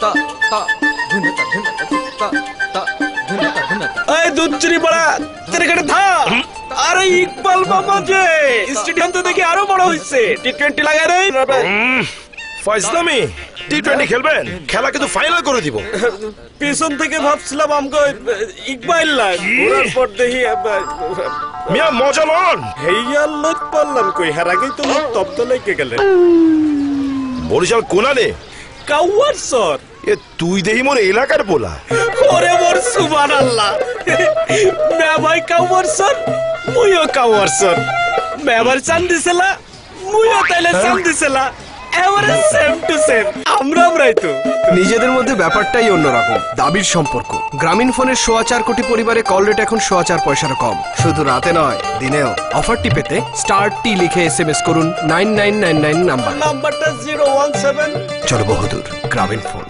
তা তা ধুন তা ধুন তা তা তা ধুন তা ধুন তা এই দুচ্চরি পড়া তেরে কাটে থাম। আরে ইকবাল মামা যে স্টেডিয়াম তো দেখি আরো বড় হইছে। টি20 লাগায় রে ফাইজলামি টি20 খেলবেন? খেলা কিন্তু ফাইনাল করে দিব। পিছন থেকে ভাবছিলাম আমগো ইকবাল লাগ ওর পর দেখি মিয়া মজা লন। হেইয়া লোক পারলাম কই হার আগেই তো লোক তপ্ত লেগে গেলে। বরিশাল কোনালে কাউয়ার সর এ তুই দেহি মোর এলাকার বলা। ওরে মোর সুবহানাল্লাহ। মে ভাই কাউয়ার সর মুইও কাউয়ার সর। মেবার চান দিছিলা মুইও তাইলে চান দিছিলা। এবারে সেম টু সেম আমরাই তো। নিজেদের মধ্যে ব্যাপারটাই অন্যরকম। দাবির সম্পর্ক। গ্রামীণ ফোনের 4.25 কোটি পরিবারে কল রেট এখন 4.25 পয়সারও কম। শুধু রাতে নয় দিনেও। অফারটি পেতে *T লিখে SMS করুন 9999 নাম্বার। নাম্বারটা 017। চলো বহুদূর গ্রামীণ ফোন।